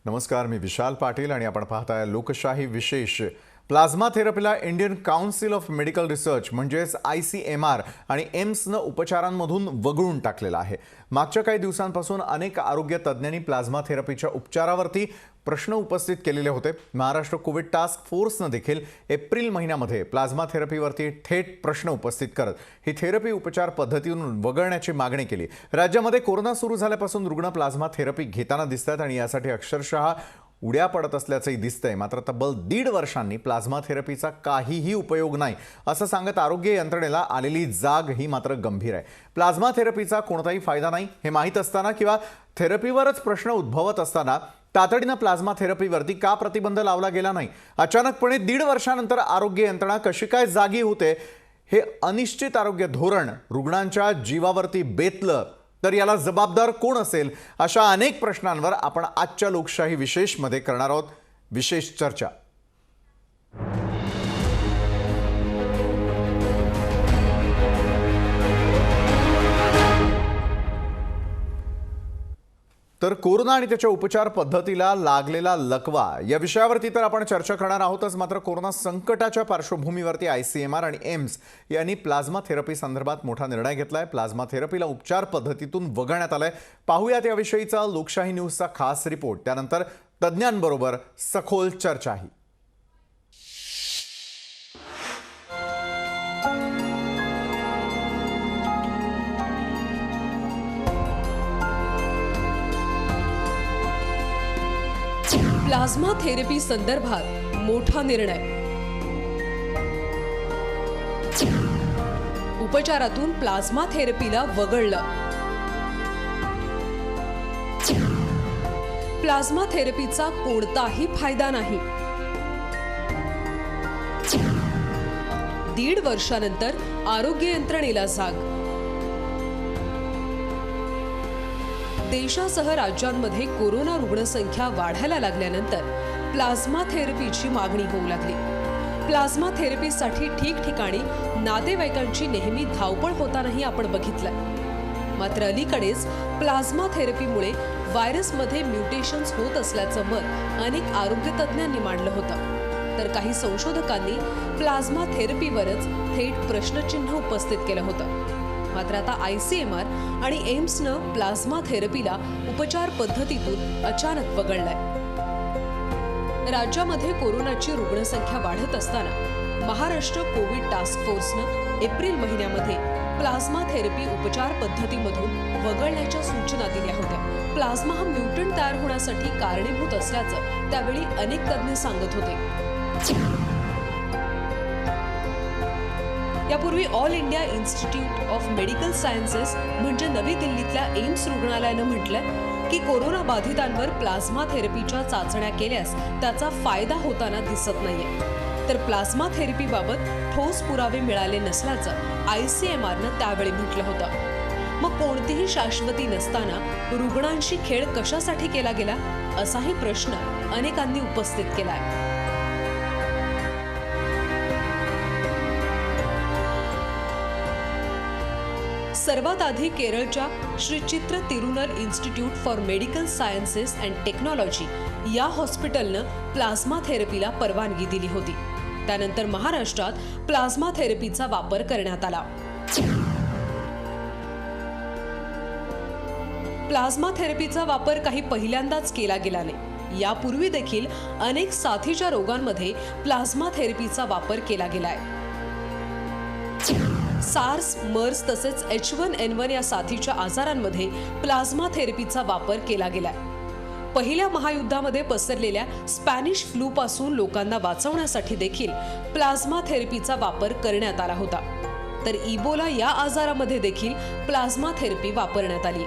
नमस्कार, मी विशाल पाटील आणि आपण पाहताय लोकशाही विशेष. प्लाझ्मा थेरपीला Indian Council of Medical Research म्हणजेच ICMR आणि एम्सनं उपचारांमधून वगळून टाकलेला आहे. मागच्या काही दिवसांपासून अनेक आरोग्य तज्ज्ञांनी प्लाझ्मा थेरपीच्या उपचारावरती प्रश्न उपस्थित केलेले होते. महाराष्ट्र कोविड टास्क फोर्सनं देखील एप्रिल महिन्यामध्ये प्लाझ्मा थेरपीवरती थेट प्रश्न उपस्थित करत ही थेरपी उपचार पद्धतीतून वगळण्याची मागणी केली. राज्यामध्ये कोरोना सुरू झाल्यापासून रुग्ण प्लाझ्मा थेरपी घेताना दिसतात आणि यासाठी अक्षरशः उड्या पडत असल्याचंही दिसतंय. मात्र तब्बल 1.5 वर्षांनी प्लाझ्मा थेरपीचा काहीही उपयोग नाही असं सांगत आरोग्य यंत्रणेला आलेली जाग ही मात्र गंभीर आहे. प्लाझ्मा थेरपीचा कोणताही फायदा नाही हे माहीत असताना किंवा थेरपीवरच प्रश्न उद्भवत असताना तातडीनं प्लाझ्मा थेरपीवरती का प्रतिबंध लावला गेला नाही? अचानकपणे 1.5 वर्षानंतर आरोग्य यंत्रणा कशी काय जागी होते? हे अनिश्चित आरोग्य धोरण रुग्णांच्या जीवावरती बेतलं तर याला जबाबदार कोण असेल? अशा अनेक प्रश्नांवर आपण आजच्या लोकशाही विशेषमध्ये करणार आहोत विशेष चर्चा. तर कोरोना आणि त्याच्या उपचार पद्धतीला लागलेला लकवा या विषयावरती तर आपण चर्चा करणार आहोतच. मात्र कोरोना संकटाच्या पार्श्वभूमीवरती ICMR आणि एम्स यांनी प्लाझ्मा थेरपी संदर्भात मोठा निर्णय घेतलाय. प्लाझ्मा थेरपीला उपचार पद्धतीतून वगळण्यात आलंय. पाहूयात याविषयीचा लोकशाही न्यूजचा खास रिपोर्ट. त्यानंतर तज्ज्ञांबरोबर सखोल चर्चाही. प्लाझ्मा थेरपी संदर्भात मोठा निर्णय. उपचारातून प्लाझ्मा थेरपीला वगळलं. प्लाझ्मा थेरपीचा कोणताही फायदा नाही. 1.5 वर्षानंतर आरोग्य यंत्रणेला जाग. देशासह राज्यांमध्ये कोरोना रुग्णसंख्या वाढायला लागल्यानंतर प्लाझ्मा थेरपीची मागणी होऊ लागली. प्लाझ्मा थेरपीसाठी ठिकठिकाणी नातेवाईकांची नेहमी धावपळ होतानाही आपण बघितलं. मात्र अलीकडेच प्लाझ्मा थेरपीमुळे व्हायरसमध्ये म्युटेशन्स होत असल्याचं मत अनेक आरोग्य तज्ज्ञांनी मांडलं होतं. तर काही संशोधकांनी प्लाझ्मा थेरपीवरच थेट प्रश्नचिन्ह उपस्थित केलं होतं. मात्र आता ICMR आणि एम्सनं प्लाझ्मा थेरपीला उपचार पद्धतीतून अचानक वगळलंय. राज्यामध्ये कोरोनाची रुग्णसंख्या वाढत असताना महाराष्ट्र कोविड टास्क फोर्सनं एप्रिल महिन्यामध्ये प्लाझ्मा थेरपी उपचार पद्धतीमधून वगळण्याच्या सूचना दिल्या होत्या. प्लाझ्मा हा म्युटंट तयार होण्यासाठी कारणीभूत असल्याचं त्यावेळी अनेक तज्ज्ञ सांगत होते. यापूर्वी all India institute of medical sciences म्हणजे नवी दिल्लीतल्या एम्स रुग्णालयानं म्हटलं की कोरोना बाधितांवर प्लाझ्मा थेरपीच्या चाचण्या केल्यास त्याचा फायदा होताना दिसत नाहीये. तर प्लाझ्मा थेरपीबाबत ठोस पुरावे मिळाले नसल्याचं ICMRनं त्यावेळी म्हटलं होतं. मग कोणतीही शाश्वती नसताना रुग्णांशी खेळ कशासाठी केला गेला असाही प्रश्न अनेकांनी उपस्थित केलाय. सर्वात आधी केरळच्या श्री चित्र Tirunal institute for medical sciences and technology या हॉस्पिटलनं प्लाझ्मा थेरपीला परवानगी दिली होती. त्यानंतर महाराष्ट्रात प्लाझ्मा थेरपीचा वापर करण्यात आला. प्लाझ्मा थेरपीचा वापर काही पहिल्यांदाच केला गेला नाही. यापूर्वी देखील अनेक साथीच्या रोगांमध्ये प्लाझ्मा थेरपीचा वापर केला गेलाय. सार्स, मर्स तसेच H1N1 या साथीच्या आजारांमध्ये प्लाझ्मा थेरपीचा वापर केला गेलाय. पहिल्या महायुद्धामध्ये पसरलेल्या स्पॅनिश फ्लू पासून लोकांना वाचवण्यासाठी देखील प्लाझ्मा थेरपीचा वापर करण्यात आला होता. तर इबोला या आजारामध्ये देखील प्लाझ्मा थेरपी वापरण्यात आली.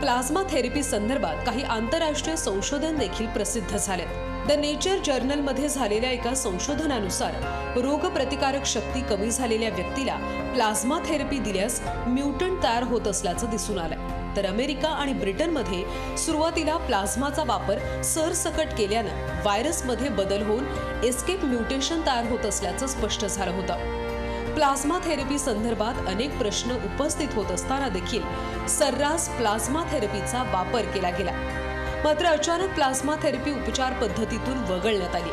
प्लाझ्मा थेरपी संदर्भात काही आंतरराष्ट्रीय संशोधन देखील प्रसिद्ध झालेत. द नेचर जर्नलमध्ये झालेल्या एका संशोधनानुसार रोगप्रतिकारक शक्ती कमी झालेल्या व्यक्तीला प्लाझ्मा थेरपी दिल्यास म्युटंट तयार होत असल्याचं दिसून आलंय. तर अमेरिका आणि ब्रिटनमध्ये सुरुवातीला प्लाझ्माचा वापर सरसकट केल्यानं व्हायरसमध्ये बदल होऊन एस्केप म्युटेशन तयार होत असल्याचं स्पष्ट झालं होतं. प्लाझ्मा थेरपी संदर्भात अनेक प्रश्न उपस्थित होत असताना देखील सर्रास प्लाझ्मा थेरपीचा वापर केला गेला. मात्र अचानक प्लाझ्मा थेरपी उपचार पद्धतीतून वगळण्यात आली.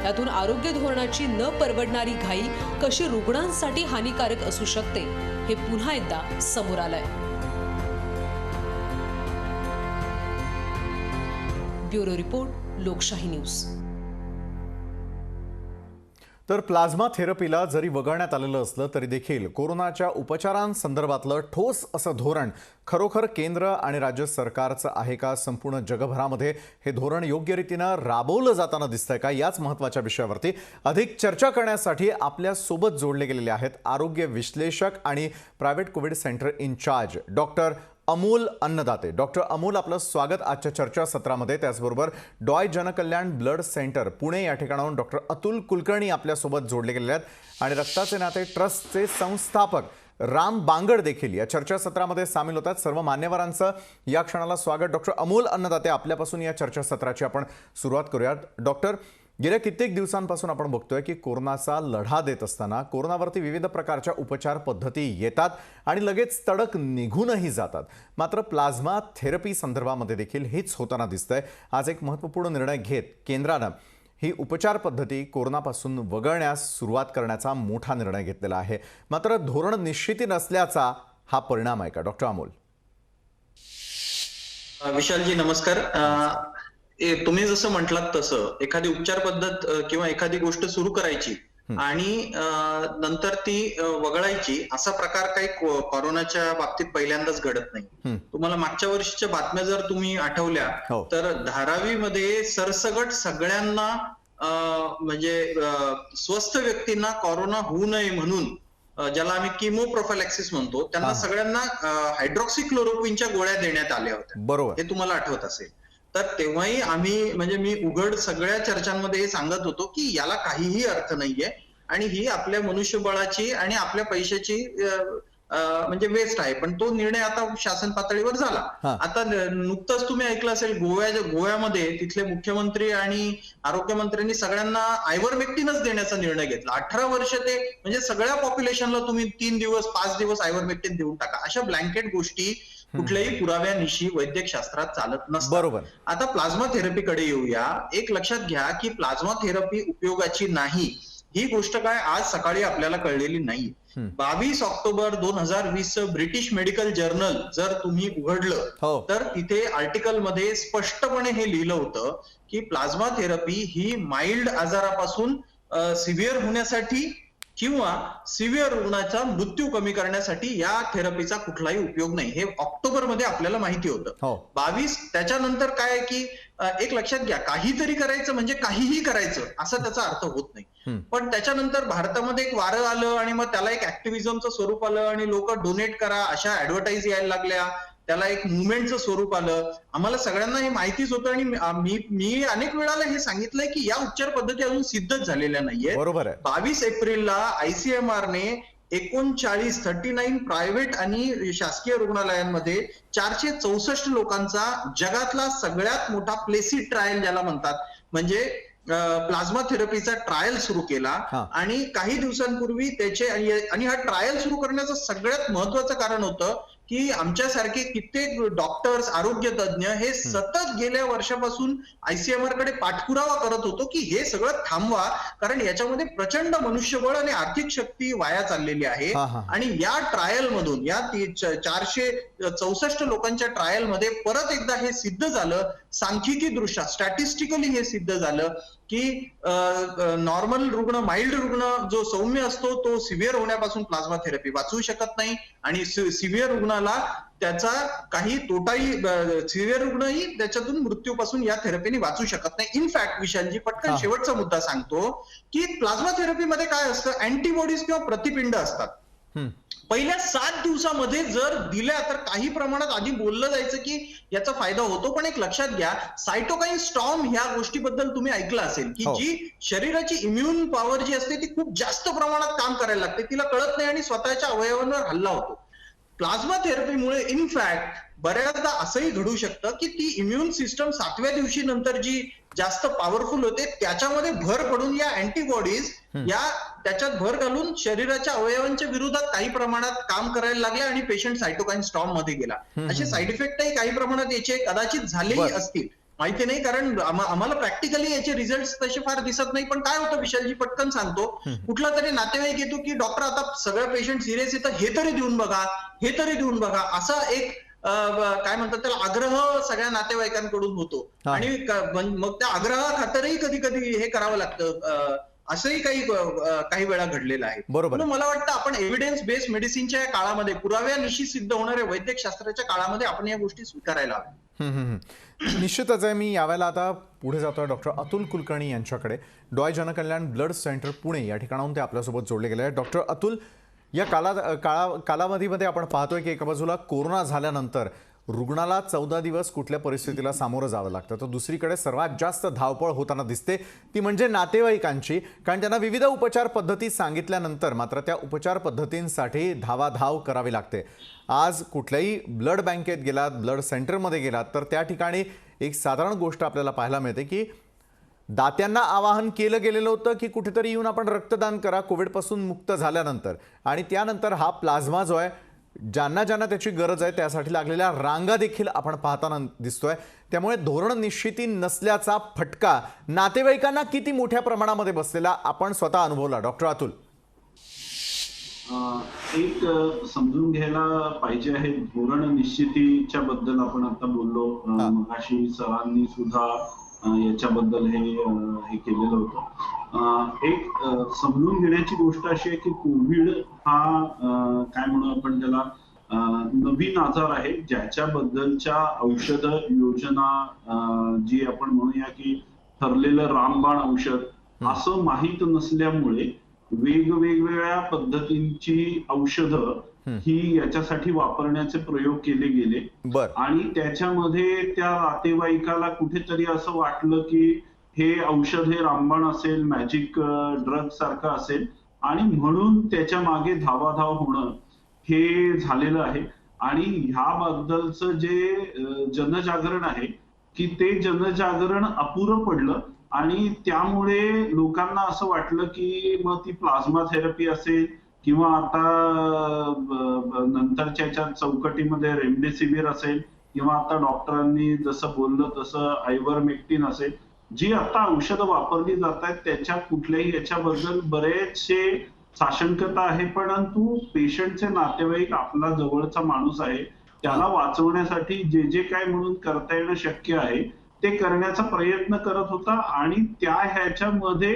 यातून आरोग्य धोरणाची न परवडणारी घाई कशी रुग्णांसाठी हानिकारक असू शकते हे पुन्हा एकदा समोर आलंय. ब्युरो रिपोर्ट, लोकशाही न्यूज. तर प्लाझ्मा थेरपीला जरी वगळण्यात आलेलं असलं तरी देखील कोरोनाच्या उपचारांसंदर्भातलं ठोस असं धोरण खरोखर केंद्र आणि राज्य सरकारचं आहे का? संपूर्ण जगभरामध्ये हे धोरण योग्य रीतीनं राबवलं जाताना दिसतंय का? याच महत्त्वाच्या विषयावरती अधिक चर्चा करण्यासाठी आपल्यासोबत जोडले गेलेले आहेत आरोग्य विश्लेषक आणि private Covid centre incharge doctor Amol Annadate. Doctor Amol, आपलं स्वागत आजच्या चर्चासत्रामध्ये. त्याचबरोबर डॉय जनकल्याण ब्लड सेंटर पुणे या ठिकाणाहून डॉक्टर अतुल कुलकर्णी आपल्यासोबत जोडले गेलेले आहेत आणि रक्ताचे नाते ट्रस्टचे संस्थापक राम बांगड देखील या चर्चासत्रामध्ये सामील होतात. सर्व मान्यवरांचं या क्षणाला स्वागत. डॉक्टर अमोल अन्नदाते, आपल्यापासून या चर्चासत्राची आपण सुरुवात करूयात. डॉक्टर, गेल्या कित्येक दिवसांपासून आपण बघतोय की कोरोनाचा लढा देत असताना कोरोनावरती विविध प्रकारच्या उपचार पद्धती येतात आणि लगेच तडक निघूनही जातात. मात्र प्लाझ्मा थेरपी संदर्भामध्ये देखील हेच होताना दिसतंय. आज एक महत्त्वपूर्ण निर्णय घेत केंद्रानं ही उपचार पद्धती कोरोनापासून वगळण्यास सुरुवात करण्याचा मोठा निर्णय घेतलेला आहे. मात्र धोरण निश्चिती नसल्याचा हा परिणाम आहे का? डॉक्टर अमोल. विशालजी नमस्कार. तुम्ही जसं म्हटलात तसं एखादी उपचार पद्धत किंवा एखादी गोष्ट सुरू करायची आणि नंतर ती वगळायची असा प्रकार काही कोरोनाच्या बाबतीत पहिल्यांदाच घडत नाही. तुम्हाला मागच्या वर्षीच्या बातम्या जर तुम्ही आठवल्या तर धारावीमध्ये सरसगट सगळ्यांना म्हणजे स्वस्थ व्यक्तींना कोरोना होऊ नये म्हणून, ज्याला आम्ही किमो प्रोफायलॅक्सिस म्हणतो, त्यांना सगळ्यांना हायड्रॉक्सिक्लोरोक्विनच्या गोळ्या देण्यात आल्या होत्या. बरोबर, हे तुम्हाला आठवत असेल. तर तेव्हाही आम्ही म्हणजे मी उघड सगळ्या चर्चांमध्ये हे सांगत होतो की याला काहीही अर्थ नाहीये आणि ही आपल्या मनुष्यबळाची आणि आपल्या पैशाची म्हणजे वेस्ट आहे. पण तो निर्णय आता शासन पातळीवर झाला. आता नुकतंच तुम्ही ऐकलं असेल गोव्यामध्ये तिथले मुख्यमंत्री आणि आरोग्यमंत्र्यांनी सगळ्यांना आयव्हरमेक्टिनच देण्याचा निर्णय घेतला. 18 वर्ष ते म्हणजे सगळ्या पॉप्युलेशनला तुम्ही 3 दिवस 5 दिवस आयव्हरमेक्टिन देऊन टाका. अशा ब्लँकेट गोष्टी कुठल्याही पुराव्यानिशी वैद्यक शास्त्रात चालत नसतात. बरोबर. आता प्लाझ्मा थेरपीकडे येऊया. एक लक्षात घ्या की प्लाझ्मा थेरपी उपयोगाची नाही ही गोष्ट काय आज सकाळी आपल्याला कळलेली नाही. 22 ऑक्टोबर 2020 ब्रिटिश मेडिकल जर्नल जर तुम्ही उघडलं तर तिथे आर्टिकल मध्ये स्पष्टपणे हे लिहिलं होतं की प्लाझ्मा थेरपी ही माइल्ड आजारापासून सिव्हिअर होण्यासाठी किंवा सिव्हिअर रुग्णाचा मृत्यू कमी करण्यासाठी या थेरपीचा कुठलाही उपयोग नाही. हे ऑक्टोबर मध्ये आपल्याला माहिती होतं. 22 त्याच्यानंतर काय की एक लक्षात घ्या, काहीतरी करायचं म्हणजे काहीही करायचं असा त्याचा अर्थ होत नाही. पण त्याच्यानंतर भारतामध्ये एक वारं आलं आणि मग त्याला एक ऍक्टिव्हिझमचं स्वरूप आलं आणि लोक डोनेट करा अशा ऍडव्हर्टाईज यायला लागल्या. त्याला एक मुवमेंटचं स्वरूप आलं. आम्हाला सगळ्यांना हे माहितीच होतं आणि मी अनेक वेळाला हे सांगितलंय की या उपचार पद्धती अजून सिद्धच झालेल्या नाहीये. बरोबर आहे. 22 एप्रिलला ICMR ने 39 प्रायव्हेट आणि शासकीय रुग्णालयांमध्ये 464 लोकांचा जगातला सगळ्यात मोठा प्लेसिड ट्रायल ज्याला म्हणतात म्हणजे प्लाझ्मा थेरपीचा ट्रायल सुरू केला. आणि काही दिवसांपूर्वी त्याचे आणि हा ट्रायल सुरू करण्याचं सगळ्यात महत्वाचं कारण होतं की आमच्यासारखे कित्येक डॉक्टर्स आरोग्य तज्ञ हे सतत गेल्या वर्षापासून ICMR कडे पाठपुरावा करत होतो की हे सगळं थांबवा, कारण याच्यामध्ये प्रचंड मनुष्यबळ आणि आर्थिक शक्ती वाया चाललेली आहे. आणि या ट्रायल मधून या 464 लोकांच्या ट्रायल मध्ये परत एकदा हे सिद्ध झालं, सांख्यिकी दृष्ट्या स्टॅटिस्टिकली हे सिद्ध झालं की नॉर्मल रुग्ण माइल्ड रुग्ण जो सौम्य असतो तो सिव्हिअर होण्यापासून प्लाझ्मा थेरपी वाचवू शकत नाही आणि सिव्हिअर रुग्णाला त्याचा काही तोटाही, सिव्हिअर रुग्णही त्याच्यातून मृत्यूपासून या थेरपीने वाचू शकत नाही. इनफॅक्ट विशालजी पटकन शेवटचा मुद्दा सांगतो की प्लाझ्मा थेरपीमध्ये काय असतं, अँटीबॉडीज किंवा प्रतिपिंड असतात. पहिल्या 7 दिवसामध्ये जर दिल्या तर काही प्रमाणात आधी बोललं जायचं की याचा फायदा होतो. पण एक लक्षात घ्या, सायटोकाईन स्टॉर्म ह्या गोष्टीबद्दल तुम्ही ऐकलं असेल की जी शरीराची इम्युन पॉवर जी असते ती खूप जास्त प्रमाणात काम करायला लागते, तिला कळत नाही आणि स्वतःच्या अवयवांवर हल्ला होतो. प्लाझ्मा थेरपीमुळे इनफॅक्ट बऱ्याचदा असंही घडू शकतं की ती इम्युन सिस्टम 7व्या दिवशी नंतर जी जास्त पॉवरफुल होते त्याच्यामध्ये भर पडून या अँटीबॉडीज या त्याच्यात भर घालून शरीराच्या अवयवांच्या विरोधात काही प्रमाणात काम करायला लागले आणि पेशंट सायटोकाईन स्टॉर्म मध्ये गेला. असे साईड इफेक्टही काही प्रमाणात याचे कदाचित झालेही बरं. असतील, माहिती नाही, कारण आम्हाला प्रॅक्टिकली याचे रिझल्ट तसे फार दिसत नाही. पण काय होतं विशालजी, पटकन सांगतो, कुठला तरी नातेवाईक येतो की डॉक्टर आता सगळं पेशंट सिरियस येतं, हे तरी देऊन बघा, हे तरी देऊन बघा, असा एक काय म्हणतात त्याला आग्रह सगळ्या नातेवाईकांकडून होतो. आणि मग त्या आग्रहाखातरही कधी कधी हे करावं लागतं. असंही काही वेळा घडलेलं आहे. बरोबर. म्हणून मला वाटतं आपण एव्हिडन्स बेस्ड मेडिसिनच्या या काळामध्ये, पुराव्यानिशी सिद्ध होणाऱ्या वैद्यक शास्त्राच्या काळामध्ये आपण या गोष्टी स्वीकारायला हव्या. निश्चितच आहे. मी यावेळेला आता पुढे जातोय डॉक्टर अतुल कुलकर्णी यांच्याकडे. डॉय जनकल्याण ब्लड सेंटर पुणे या ठिकाणाहून ते आपल्यासोबत जोडले गेले आहेत. डॉक्टर अतुल, या कालावधीमध्ये आपण पाहतोय की एका बाजूला कोरोना झाल्यानंतर रुग्णाला 14 दिवस कुठल्या परिस्थितीला सामोरं जावं लागतं, तर दुसरीकडे सर्वात जास्त धावपळ होताना दिसते ती म्हणजे नातेवाईकांची. कारण त्यांना विविध उपचार पद्धती सांगितल्यानंतर मात्र त्या उपचार पद्धतींसाठी धावाधाव करावी लागते. आज कुठल्याही ब्लड बँकेत गेलात, ब्लड सेंटरमध्ये गेलात, तर त्या ठिकाणी एक साधारण गोष्ट आपल्याला पाहायला मिळते की दात्यांना आवाहन केलं गेलेलं होतं की कुठेतरी येऊन आपण रक्तदान करा कोविडपासून मुक्त झाल्यानंतर, आणि त्यानंतर हा प्लाझ्मा जो आहे ज्यांना ज्यांना त्याची गरज आहे त्यासाठी लागलेल्या रांगा देखील आपण पाहताना दिसतोय. त्यामुळे धोरण निश्चिती नसल्याचा फटका नातेवाईकांना किती मोठ्या प्रमाणामध्ये बसलेला आपण स्वतः अनुभवला डॉक्टर अतुल? एक समजून घ्यायला पाहिजे आहे, धोरण निश्चितीच्या बद्दल आपण आता बोललो. मगाशी सरांनी सुद्धा याच्याबद्दल हे केलेलं होतं. एक समजून घेण्याची गोष्ट अशी आहे की कोविड हा काय म्हणू आपण त्याला नवीन आजार आहे, ज्याच्याबद्दलच्या औषध योजना जी आपण म्हणूया की ठरलेलं रामबाण औषध असं माहीत नसल्यामुळे वेगवेगळ्या पद्धतींची औषधं ही याच्यासाठी वापरण्याचे प्रयोग केले गेले. आणि त्याच्यामध्ये त्या नातेवाईकाला कुठेतरी असं वाटलं की हे औषध हे रामबाण असेल, मॅजिक ड्रग सारखं असेल, आणि म्हणून त्याच्या मागे धावाधाव होणं हे झालेलं आहे. आणि ह्याबद्दलचं जे जनजागरण आहे की ते जनजागरण अपुरं पडलं आणि त्यामुळे लोकांना असं वाटलं की मग ती प्लाझ्मा थेरपी असेल किंवा आता नंतरच्या चौकटीमध्ये रेमडेसिवीर असेल किंवा आता डॉक्टरांनी जसं बोललं तसं आयव्हरमेक्टिन असेल, जी आता औषधं वापरली जात आहेत त्याच्या कुठल्याही याच्याबद्दल बरेचसे साशंकता आहे. परंतु पेशंटचे नातेवाईक आपला जवळचा माणूस आहे, त्याला वाचवण्यासाठी जे जे काय म्हणून करता येणं शक्य आहे ते करण्याचा प्रयत्न करत होता. आणि त्या ह्याच्यामध्ये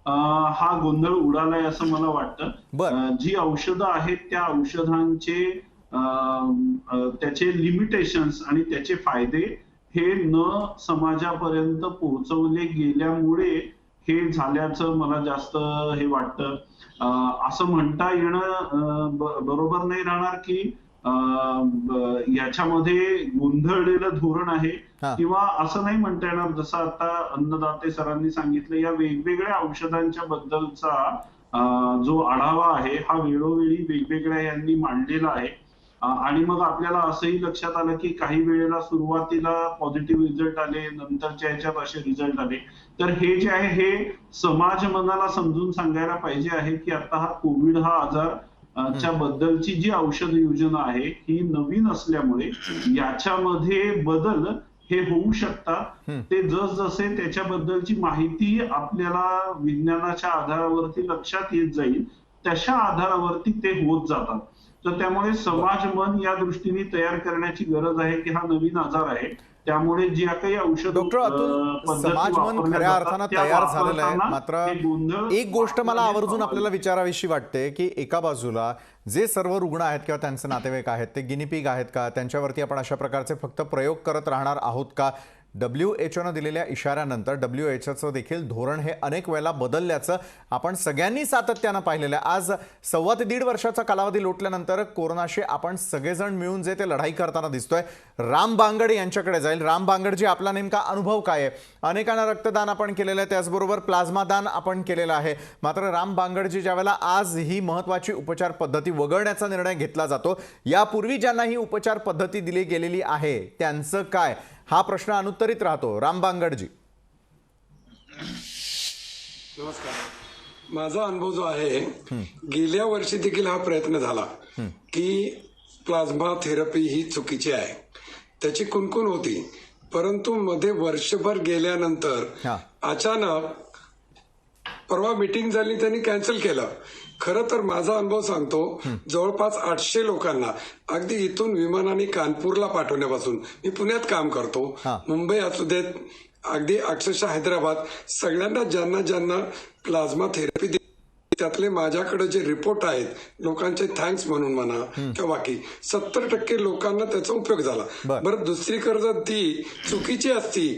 हा गोंधळ उडालाय असं मला वाटतं. जी औषधं आहेत त्या औषधांचे त्याचे लिमिटेशन्स आणि त्याचे फायदे हे न समाजापर्यंत पोहोचवले गेल्यामुळे हे झाल्याचं मला जास्त हे वाटतं. असं म्हणता येणं बरोबर नाही राहणार की याच्यामध्ये गोंधळलेलं धोरण आहे, किंवा असं नाही म्हणता येणार जसं आता अन्नदाते सरांनी सांगितलं, या वेगवेगळ्या औषधांच्या बद्दलचा जो आढावा आहे हा वेळोवेळी वेगवेगळ्या यांनी मांडलेला आहे. आणि मग आपल्याला असंही लक्षात आलं की काही वेळेला सुरुवातीला पॉझिटिव्ह रिझल्ट आले, नंतरच्या ह्याच्यात असे रिझल्ट आले. तर हे जे आहे हे समाज मनाला समजून सांगायला पाहिजे आहे की आता हा कोविड हा आजार च्या बद्दलची जी औषध योजना आहे ही नवीन असल्यामुळे याच्यामध्ये बदल हे होऊ शकतात. ते जसजसे त्याच्याबद्दलची माहिती आपल्याला विज्ञानाच्या आधारावरती लक्षात येत जाईल तशा आधारावरती ते होत जातात. तर त्यामुळे समाज मन या दृष्टीने तयार करण्याची गरज आहे की हा नवीन आजार आहे, त्यामुळे जी काही औषध डॉक्टर अतुल, समाज मन खऱ्या अर्थानं तयार झालेलं आहे. मात्र एक गोष्ट मला आवर्जून आपल्याला विचारावीशी वाटते की एका बाजूला जे सर्व रुग्ण आहेत किंवा त्यांचे नातेवाईक आहेत ते गिनीपिग आहेत का? त्यांच्यावरती आपण अशा प्रकारचे फक्त प्रयोग करत राहणार आहोत का? WHOनं दिलेल्या इशाऱ्यानंतर WHOचं देखील धोरण हे अनेक वेळेला बदलल्याचं आपण सगळ्यांनी सातत्यानं पाहिलेलं आहे. आज 1.25 ते 1.5 वर्षाचा कालावधी लोटल्यानंतर कोरोनाशी आपण सगळेजण मिळून जे ते लढाई करताना दिसतोय. राम बांगड यांच्याकडे जाईल. राम बांगडजी, आपला नेमका अनुभव काय आहे? अनेकांना रक्तदान आपण केलेलं आहे, त्याचबरोबर प्लाझ्मा दान आपण केलेलं आहे. मात्र राम बांगडजी ज्यावेळेला आज ही महत्त्वाची उपचार पद्धती वगळण्याचा निर्णय घेतला जातो, यापूर्वी ज्यांना ही उपचार पद्धती दिली गेलेली आहे त्यांचं काय, हा प्रश्न अनुत्तरित राहतो. राम बांगडजी. नमस्कार. माझा अनुभव जो आहे, गेल्या वर्षी देखील हा प्रयत्न झाला की प्लाझ्मा थेरपी ही चुकीची आहे, त्याची कुणकुण होती. परंतु मध्ये वर्षभर गेल्यानंतर अचानक परवा मीटिंग झाली, त्यांनी कॅन्सल केलं. खरं तर माझा अनुभव सांगतो, जवळपास 800 लोकांना अगदी इथून विमानाने कानपूरला पाठवण्यापासून, मी पुण्यात काम करतो, मुंबई असू देत, अगदी अक्षरशः हैदराबाद, सगळ्यांना ज्यांना ज्यांना प्लाझ्मा थेरपी त्यातले माझ्याकडे जे रिपोर्ट आहेत, लोकांचे थँक्स म्हणून म्हणा किंवा बाकी 70% लोकांना त्याचा उपयोग झाला. बरं, दुसरी जर ती चुकीची असती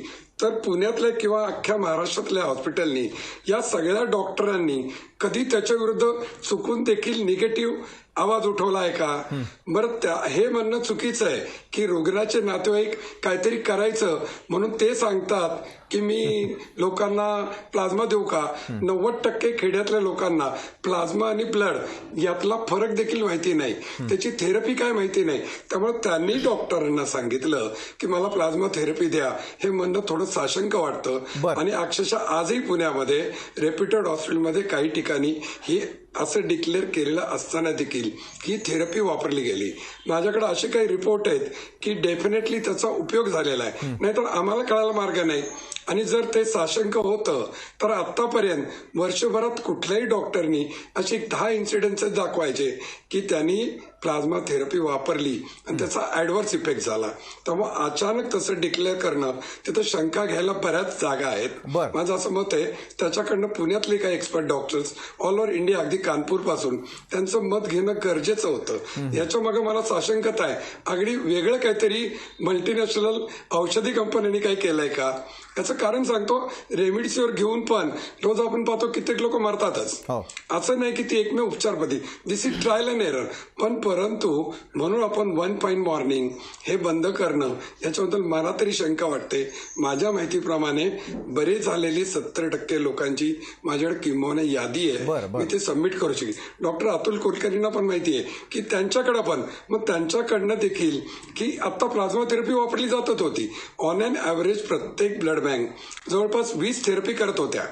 तर पुण्यातल्या किंवा अख्ख्या महाराष्ट्रातल्या हॉस्पिटलनी, या सगळ्या डॉक्टरांनी कधी त्याच्या विरुद्ध चुकून देखील निगेटिव्ह आवाज उठवला आहे का? बरं, हे म्हणणं चुकीचं आहे की रुग्णाचे नातेवाईक काहीतरी करायचं म्हणून ते सांगतात की मी लोकांना प्लाझ्मा देऊ का. 90% खेड्यातल्या लोकांना प्लाझ्मा आणि ब्लड यातला फरक देखील माहिती नाही, त्याची थेरपी काय माहिती नाही. त्यामुळे त्यांनी डॉक्टरांना सांगितलं की मला प्लाझ्मा थेरपी द्या. हे म्हणणं थोडं साशंक वाटतं. आणि अक्षरशः आजही पुण्यामध्ये रेप्युटेड हॉस्पिटलमध्ये काही ठिकाणी ही असं डिक्लेअर केलेलं असताना देखील ही थेरपी वापरली गेली. माझ्याकडे असे काही रिपोर्ट आहेत की डेफिनेटली त्याचा उपयोग झालेला आहे, नाहीतर आम्हाला कळायला मार्ग नाही. आणि जर ते साशंक होतं तर आतापर्यंत वर्षभरात कुठल्याही डॉक्टरनी असे 10 इन्सिडेंट्स दाखवायचे की त्यांनी प्लाझ्मा थेरपी वापरली आणि त्याचा ऍडव्हर्स इफेक्ट झाला. त्यामुळे अचानक तसं डिक्लेअर करणं, तिथं शंका घ्यायला बऱ्याच जागा आहेत. माझं असं मत आहे, त्याच्याकडनं पुण्यातले काही expert doctors all over India, अगदी कानपूर पासून, त्यांचं मत घेणं गरजेचं होतं. याच्या मागे मला साशंकता आहे, अगदी वेगळं काहीतरी मल्टीनॅशनल औषधी कंपन्यांनी काही केलंय का. याचं कारण सांगतो, रेमडिसिव्हिर घेऊन पण रोज आपण पाहतो कित्येक लोक मरतातच. असं नाही की ती एकमेव उपचार पद्धती, दिस इज ट्रायल अँड एरर. पण परंतु म्हणून आपण 1 पाईन मॉर्निंग हे बंद करणं, याच्याबद्दल मला तरी शंका वाटते. माझ्या माहितीप्रमाणे बरे झालेली 70% लोकांची माझ्याकडे किंबहुना यादी आहे, मी ते सबमिट करू शकेन. डॉक्टर अतुल कुलकर्णींना पण माहिती आहे की त्यांच्याकडे पण, मग त्यांच्याकडनं देखील की आता प्लाझ्मा थेरपी वापरली जातच होती. ऑन अन ॲव्हरेज प्रत्येक ब्लड बँक जवळपास 20 थेरपी करत होत्या.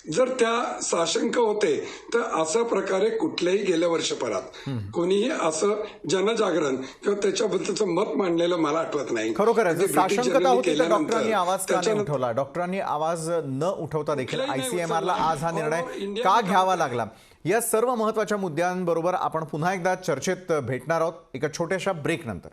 जर त्या साशंक होते तर अशा प्रकारे कुठल्याही गेल्या वर्षभरात कोणीही असं जनजागरण किंवा त्याच्याबद्दलचं मत मांडलेलं मला आठवत नाही. खरोखर साशंकता होती तर डॉक्टरांनी आवाज का नाही उठवला? डॉक्टरांनी आवाज न उठवता देखील ICMRला आज हा निर्णय का घ्यावा लागला? या सर्व महत्वाच्या मुद्द्यांबरोबर आपण पुन्हा एकदा चर्चेत भेटणार आहोत एका छोट्याशा ब्रेक नंतर.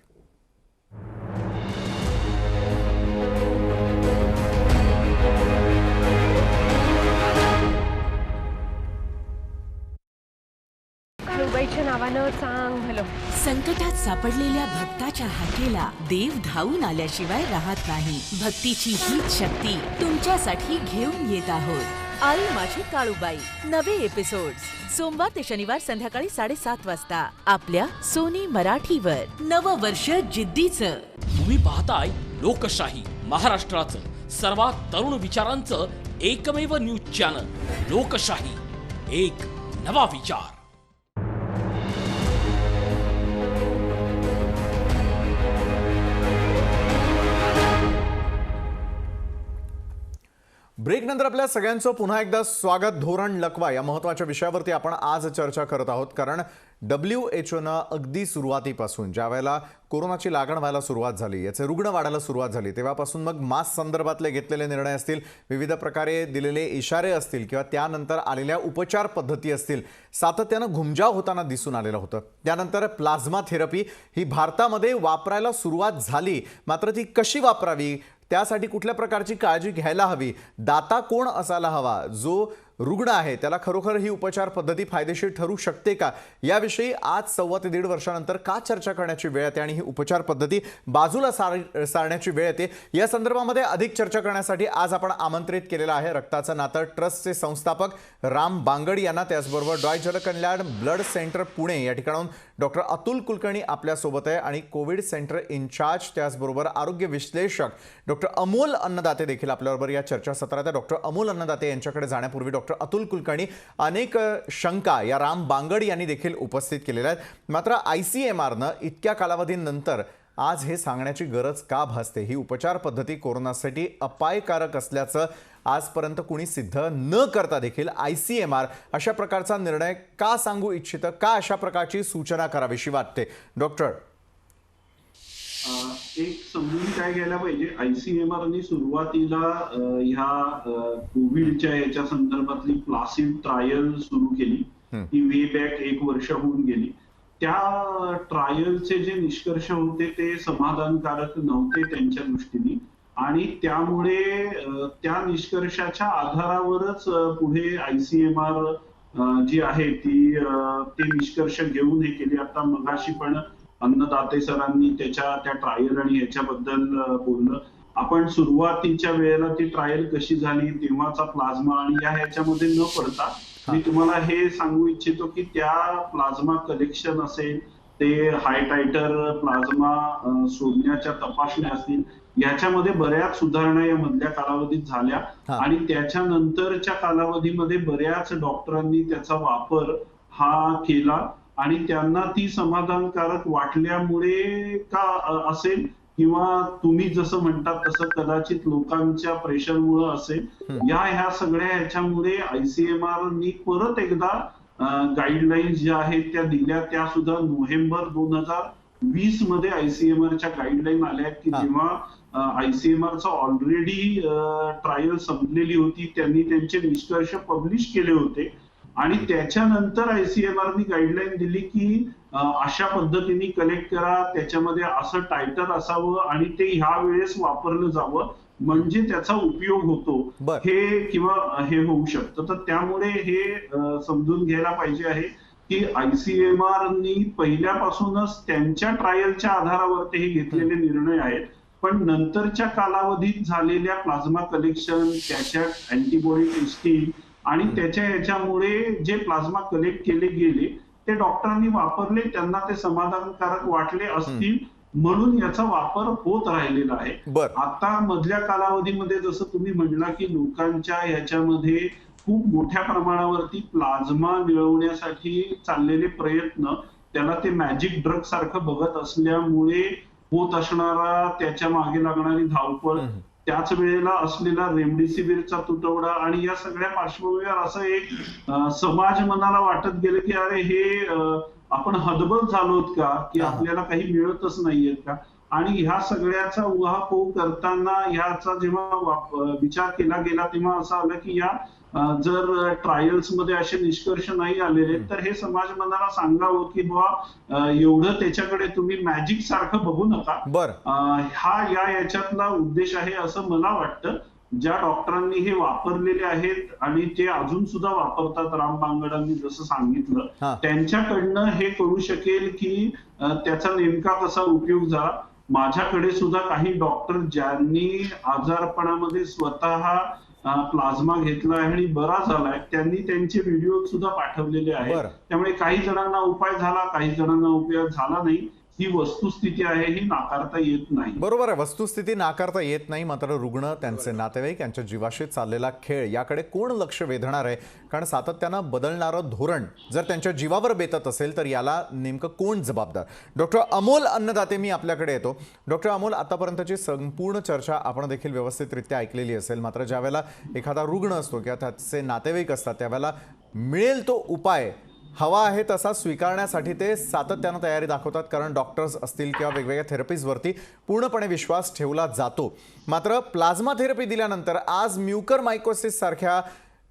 नावानं चांग भलं. संकटात सापडलेल्या भक्ताच्या हाकेला देव धावून आल्याशिवाय राहत नाही. भक्तीची हीच शक्ती तुमच्यासाठी घेऊन येत आहोत. आई माझी काळूबाई, नवे एपिसोड्स सोमवार ते शनिवार संध्याकाळी 7:30 वाजता आपल्या सोनी मराठीवर. नवं वर्ष जिद्दीचं. तुम्ही पाहताय लोकशाही, महाराष्ट्राचं सर्वात तरुण विचारांचं एकमेव न्यूज चॅनल लोकशाही. एक नवा विचार. ब्रेक नंतर आपल्या सगळ्यांचं पुन्हा एकदा स्वागत. धोरण लकवा या महत्त्वाच्या विषयावरती आपण आज चर्चा करत आहोत, कारण WHOनं अगदी सुरुवातीपासून ज्या वेळेला कोरोनाची लागण व्हायला सुरुवात झाली, याचे रुग्ण वाढायला सुरुवात झाली, तेव्हापासून मग मास्क संदर्भातले घेतलेले निर्णय असतील, विविध प्रकारे दिलेले इशारे असतील किंवा त्यानंतर आलेल्या उपचार पद्धती असतील, सातत्यानं घुमजाव होताना दिसून आलेलं होतं. त्यानंतर प्लाझ्मा थेरपी ही भारतामध्ये वापरायला सुरुवात झाली, मात्र ती कशी वापरावी, त्यासाठी कुठल्या प्रकारची काळजी घ्यायला हवी, दाता कोण असायला हवा, जो रुग्ण आहे त्याला खरोखर ही उपचार पद्धती फायदेशीर ठरू शकते का, याविषयी आज 1.25 ते 1.5 वर्षानंतर का चर्चा करण्याची वेळ येते आणि ही उपचार पद्धती बाजूला सारण्याची वेळ येते, या संदर्भामध्ये अधिक चर्चा करण्यासाठी आज आपण आमंत्रित केलेलं आहे रक्ताचं नातं ट्रस्टचे संस्थापक राम बांगड यांना, त्याचबरोबर डॉय जलकल्याण ब्लड सेंटर पुणे या ठिकाणाहून डॉक्टर अतुल कुलकर्णी आपल्यासोबत आहे आणि कोविड सेंटर इन्चार्ज त्याचबरोबर आरोग्य विश्लेषक डॉक्टर अमोल अन्नदाते देखील आपल्याबरोबर या चर्चासत्रात आहे. डॉक्टर अमोल अन्नदाते यांच्याकडे जाण्यापूर्वी डॉक्टर अतुल कुलकर्णी अनेक शंका या राम बांगड यांनी देखील उपस्थित केलेल्या आहेत. मात्र ICMRनं इतक्या कालावधीनंतर आज हे सांगण्याची गरज का भासते, ही उपचार पद्धती कोरोनासाठी अपायकारक असल्याचं आजपर्यंत कुणी सिद्ध न करता देखील ICMR अशा प्रकारचा निर्णय का सांगू इच्छितं, का अशा प्रकारची सूचना करावीशी वाटते? डॉक्टर एक समजून काय घ्यायला पाहिजे, ICMRने सुरुवातीला ह्या कोविडच्या याच्या संदर्भातली प्लासिड ट्रायल सुरू केली. ती वे बॅक 1 वर्ष होऊन गेली. त्या ट्रायलचे जे निष्कर्ष होते ते समाधानकारक नव्हते त्यांच्या दृष्टीने आणि त्यामुळे त्या निष्कर्षाच्या आधारावरच पुढे ICMR जी आहे ती ते निष्कर्ष घेऊन हे केले. आता मगाशी पण अन्नदाते सरांनी त्या ट्रायल आणि याच्याबद्दल बोललं. आपण सुरुवातीच्या वेळेला ती ट्रायल कशी झाली, तेव्हाचा प्लाझ्मा आणि ह्याच्यामध्ये न पडता मी तुम्हाला हे सांगू इच्छितो की त्या प्लाझ्मा कलेक्शन असेल, ते हाय टायटर प्लाझ्मा सोडण्याच्या तपासण्या असतील, याच्यामध्ये बऱ्याच सुधारणा या मधल्या कालावधीत झाल्या आणि त्याच्यानंतरच्या कालावधीमध्ये बऱ्याच डॉक्टरांनी त्याचा वापर हा केला आणि त्यांना ती समाधानकारक वाटल्यामुळे का असेल किंवा तुम्ही जसं म्हणतात तसं कदाचित लोकांच्या प्रेशरमुळे असेल, ह्या सगळ्या ह्याच्यामुळे ICMRनी परत एकदा गाईडलाईन्स ज्या आहेत त्या दिल्या. त्या सुद्धा नोव्हेंबर 2020 मध्ये ICMRच्या गाईडलाईन आल्या की जेव्हा ICMRचा ऑलरेडी ट्रायल संपलेली होती, त्यांनी त्यांचे निष्कर्ष पब्लिश केले होते आणि त्याच्यानंतर ICMRनी गाईडलाईन दिली की अशा पद्धतीने कलेक्ट करा, त्याच्यामध्ये असं टायटर असावं आणि ते ह्या वेळेस वापरलं जावं म्हणजे त्याचा उपयोग होतो हे किंवा हे होऊ शकतं. तर त्यामुळे हे समजून घ्यायला पाहिजे आहे की ICMRनी पहिल्यापासूनच त्यांच्या ट्रायलच्या आधारावर ते हे घेतलेले निर्णय आहेत, पण नंतरच्या कालावधीत झालेल्या प्लाझ्मा कलेक्शन, त्याच्यात अँटीबॉडी टेस्टिंग आणि ह्याच्यामुळे जे प्लाझ्मा कलेक्ट केले गेले ते डॉक्टरांनी वापरले, त्यांना ते समाधानकारक वाटले असतील म्हणून याचा वापर होत राहिलेला आहे. आता मधल्या कालावधीमध्ये जसं तुम्ही म्हणला की लोकांच्या ह्याच्यामध्ये खूप मोठ्या प्रमाणावरती प्लाझ्मा मिळवण्यासाठी चाललेले प्रयत्न, त्याला ते मॅजिक ड्रग सारखं बघत असल्यामुळे होत असणारा त्याच्या मागे लागणारी धावपळ, त्याच वेळेला असलेला रेमडेसिवीरचा तुटवडा आणि या सगळ्या पार्श्वभूमीवर असं एक समाज मनाला वाटत गेलं की अरे हे आपण हतबल झालोत का, की आपल्याला काही मिळतच नाहीयेत का. आणि ह्या सगळ्याचा उहापोह करताना ह्याचा जेव्हा विचार केला गेला तेव्हा असं आलं की या जर ट्रायल्स मध्ये असे निष्कर्ष नाही आलेले तर हे समाज मनाला सांगावं की बाबा एवढं त्याच्याकडे तुम्ही मॅजिक सारखं बघू नका. हा याच्यातला उद्देश आहे असं मला वाटतं. ज्या डॉक्टरांनी हे वापरलेले आहेत आणि ते अजून सुद्धा वापरतात, राम बांगडांनी जसं सांगितलं, त्यांच्याकडनं हे कळू शकेल की त्याचा नेमका कसा उपयोग झाला. माझ्याकडे सुद्धा काही डॉक्टर ज्यांनी आजारपणामध्ये स्वतः प्लाझ्मा घेतला आहे आणि बरा झालाय, त्यांनी त्यांचे व्हिडिओ सुद्धा पाठवलेले आहेत. त्यामुळे काही जणांना उपाय झाला, काही जणांना उपयोग झाला नाही. ही वस्तुस्थिती आहे, ही नाकारता येत नाही. बरोबर आहे, वस्तुस्थिती नाकारता येत नाही. मात्र रुग्ण, त्यांचे नातेवाईक यांच्या जीवाशी चाललेला खेळ याकडे कोण लक्ष वेधणार आहे? कारण सातत्यानं बदलणारं धोरण जर त्यांच्या जीवावर बेतत असेल तर याला नेमकं कोण जबाबदार? डॉक्टर अमोल अन्नदाते, मी आपल्याकडे येतो. डॉक्टर अमोल, आतापर्यंतची संपूर्ण चर्चा आपण देखील व्यवस्थितरित्या ऐकलेली असेल. मात्र ज्यावेळेला एखादा रुग्ण असतो किंवा त्याचे नातेवाईक असतात त्यावेळेला मिळेल तो उपाय हवा आहे तसा स्वीकारण्यासाठी ते सातत्यानं तयारी दाखवतात, कारण डॉक्टर्स असतील किंवा वेगवेगळ्या थेरपीजवरती पूर्णपणे विश्वास ठेवला जातो. मात्र प्लाझ्मा थेरपी दिल्यानंतर आज म्युकरमायकोसिस सारख्या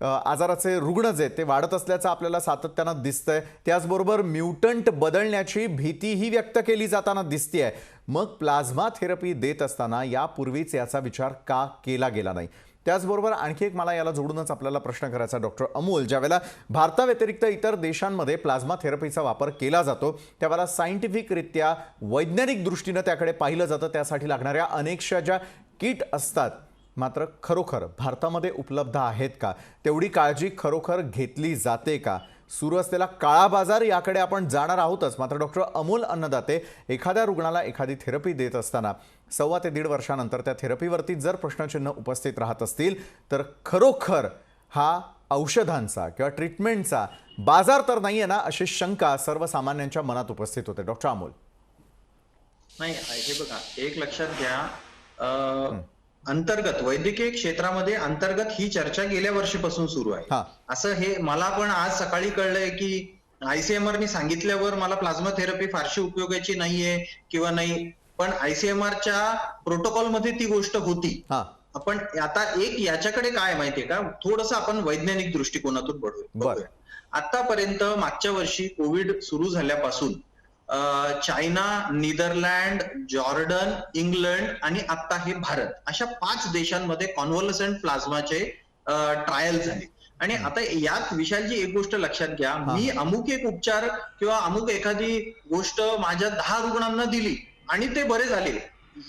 आजाराचे रुग्ण जे ते वाढत असल्याचं आपल्याला सातत्यानं दिसतंय. त्याचबरोबर म्युटंट बदलण्याची भीतीही व्यक्त केली जाताना दिसते आहे. मग प्लाझ्मा थेरपी देत असताना यापूर्वीच याचा विचार का केला गेला नाही? त्याचबरोबर आणखी एक मला याला जोडूनच आपल्याला प्रश्न करायचा डॉक्टर अमोल, ज्यावेळेला भारताव्यतिरिक्त इतर देशांमध्ये प्लाझ्मा थेरपीचा वापर केला जातो त्यावेळेला सायंटिफिकरित्या वैज्ञानिक दृष्टीनं त्याकडे पाहिलं जातं, त्यासाठी लागणाऱ्या अनेकशा ज्या किट असतात, मात्र खरोखर भारतामध्ये उपलब्ध आहेत का? तेवढी काळजी खरोखर घेतली जाते का? सुरू असलेला काळा बाजार याकडे आपण जाणार आहोतच, मात्र डॉक्टर अमोल अन्नदाते एखाद्या रुग्णाला एखादी थेरपी देत असताना 1.25 ते 1.5 वर्षानंतर त्या थेरपीवरती जर प्रश्नचिन्ह उपस्थित राहत असतील तर खरोखर हा औषधांचा किंवा ट्रीटमेंटचा बाजार तर नाही आहे ना, अशी शंका सर्वसामान्यांच्या मनात उपस्थित होते. डॉक्टर अमोल. नाही, हे बघा, एक लक्षात घ्या, अंतर्गत वैद्यकीय क्षेत्रामध्ये अंतर्गत ही चर्चा गेल्या वर्षीपासून सुरू आहे. असं हे मला पण आज सकाळी कळलंय की ICMR नी सांगितल्यावर मला प्लाझ्मा थेरपी फारशी उपयोगाची नाहीये किंवा नाही, पण ICMR प्रोटोकॉल मध्ये ती गोष्ट होती. आपण आता एक याच्याकडे काय माहितीये का, थोडस आपण वैज्ञानिक दृष्टिकोनातून बघूया. आतापर्यंत मागच्या वर्षी कोविड सुरू झाल्यापासून चायना, नेदरलँड, जॉर्डन, इंग्लंड आणि आता हे भारत, अशा 5 देशांमध्ये कॉन्व्हलसंट प्लाझ्माचे ट्रायल झाले. आणि आता यात विशालजी एक गोष्ट लक्षात घ्या, मी अमुक एक उपचार किंवा अमुक एखादी गोष्ट माझ्या 10 रुग्णांना दिली आणि ते बरे झाले,